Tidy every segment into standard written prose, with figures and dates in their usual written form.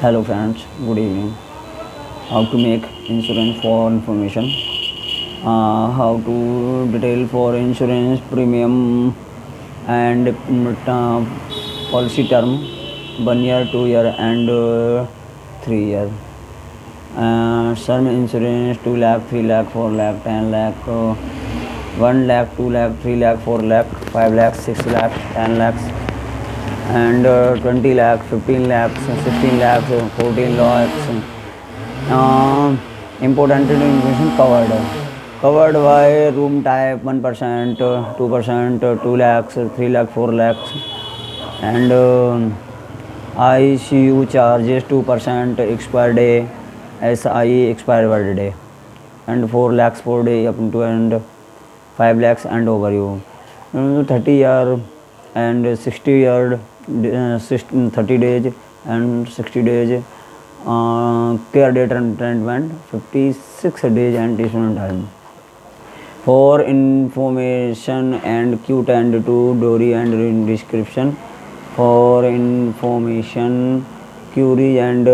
Hello friends, good evening. How to make insurance for information. How to detail for insurance premium and policy term 1 year, 2 year and 3 year. Sum insurance 2 lakh, 3 lakh, 4 lakh, 10 lakh, 1 lakh, 2 lakh, 3 lakh, 4 lakh, 5 lakh, 6 lakh, 10 lakhs and 20 lakhs, 15 lakhs, 16 lakhs, 14 lakhs. Important information covered by room type 1%, 2%, 2 lakhs, 3 lakhs, 4 lakhs and ICU charges 2% expire day, SIE expire per day and 4 lakhs per day up to and 5 lakhs and over you. 30 year and 60 year, 30 days and 60 days care date and treatment 56 days and additional time. For information and Q and to Dory and description. For information, query and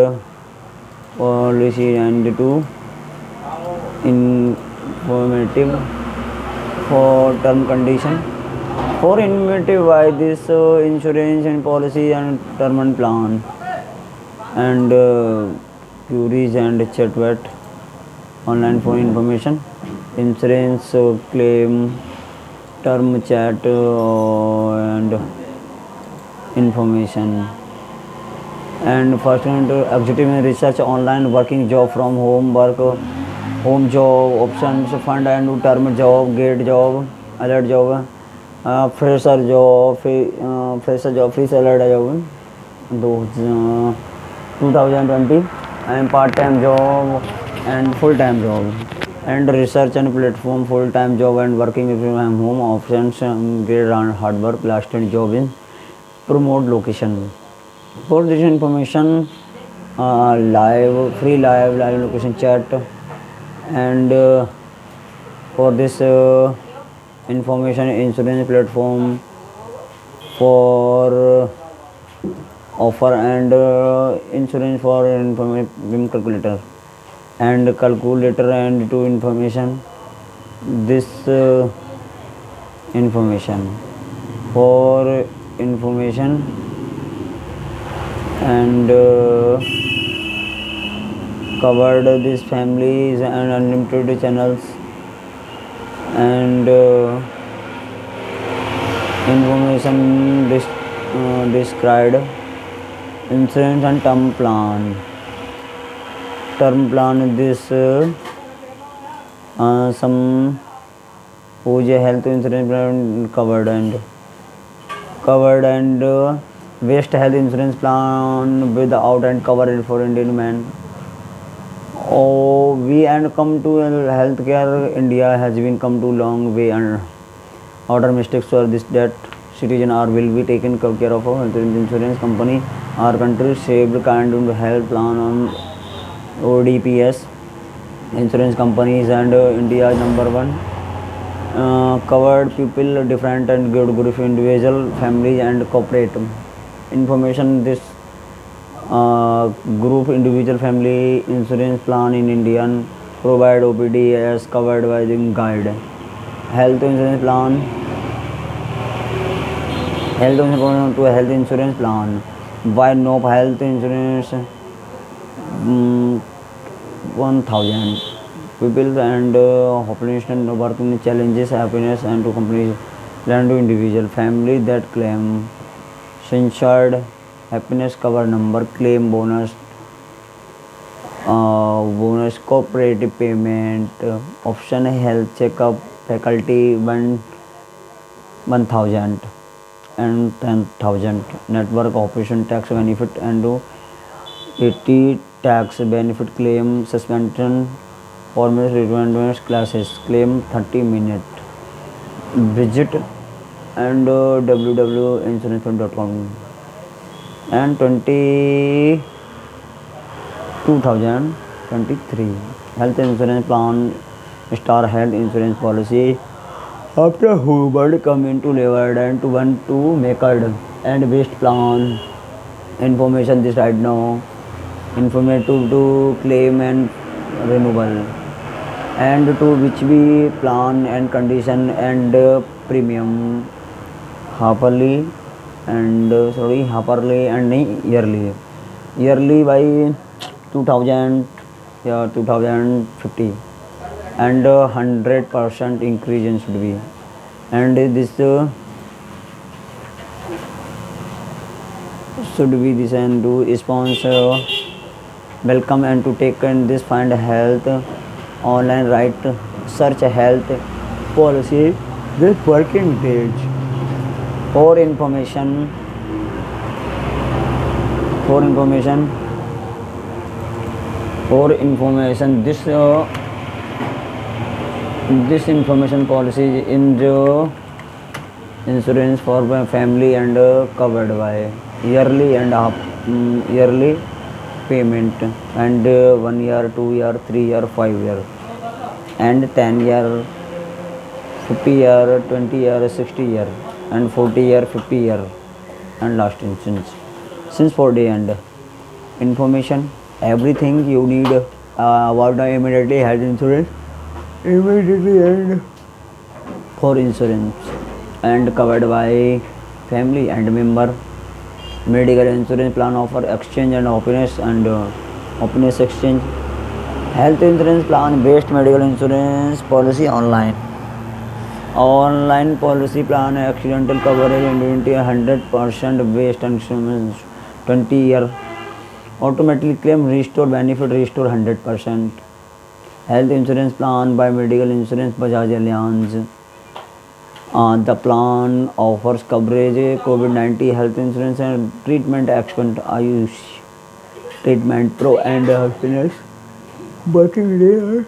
policy and to informative for term condition. For informative why this insurance and policy and term and plan and queries and chat online for information, insurance claim, term chat and information. And first one executive research online working job from home work, home job options fund and term job, gate job, alert job, fresher job, free alert job, those 2020 and part-time job and full-time job and research and platform full-time job and working from home options great and hard work last job in promote location. For this information live free live location chat and for this information insurance platform for offer and insurance for information calculator and calculator and to information this information for information and covered these families and unlimited channels and information described insurance and term plan. Term plan this some whose health insurance plan covered and waste health insurance plan without and covered for Indian man. Oh, we and come to healthcare. India has been come to long way and order mistakes for this that citizen are will be taken care of health insurance company. Our country saved kind of health plan on ODPS insurance companies and India number one. Covered people different and good group individual families and corporate information this group individual family insurance plan in Indian provide OPD as covered by the guide health insurance plan to a health insurance plan why no health insurance 1000 people and population working challenges happiness and to companies and to individual family that claim insured happiness cover number claim bonus cooperative payment option health checkup faculty 1000 and 10,000 network operation tax benefit and 80 tax benefit claim suspension formal requirements classes claim 30 minute visit and www.insuranceplan.com and 2023 health insurance plan star health insurance policy after Hubbard come into Levard and to want to make and waste plan information this right now informative to claim and renewal, and to which we plan and condition and premium halfly and halfly and yearly by 2000, yeah, 2050, and 100% increase in should be, and this should be this and to sponsor welcome and to take in this find health online right search health policy with working days for information for information for information this information policy in the insurance for my family and covered by yearly and yearly payment, and 1 year, 2 year, 3 year, 5 year, and 10 year, 50 year, 20 year, 60 year, and 40 year, 50 year, and last instance since 40 and information everything you need about the immediately health insurance immediately and for insurance and covered by family and member. Medical insurance plan offer exchange and openness exchange. Health insurance plan based medical insurance policy online. Online policy plan accidental coverage indemnity 100% based on insurance 20 year. Automatically claim restore benefit restore 100%. Health insurance plan by medical insurance Bajaj Allianz. The plan offers coverage COVID-19 health insurance and treatment expert Ayush treatment pro and happiness working day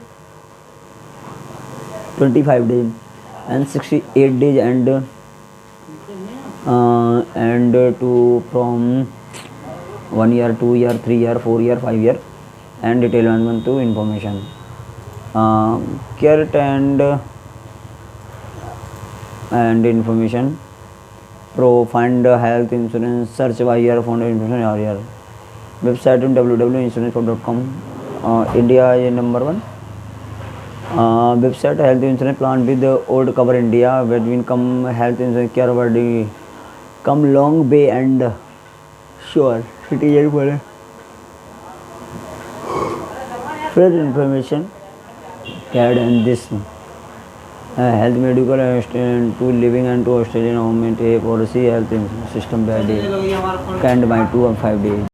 25 days and 68 days and to from 1 year, 2 year, 3 year, 4 year, 5 year, and detail one to information. Care and information pro find health insurance search by year found information or year website www.insurancepro.com. India is number one website health insurance plan with old cover India between come health insurance care over the come long bay and sure citizen for further information add and this health medical assistant to living and to Australian government a policy health insurance system by day canned by 2 and 5 days.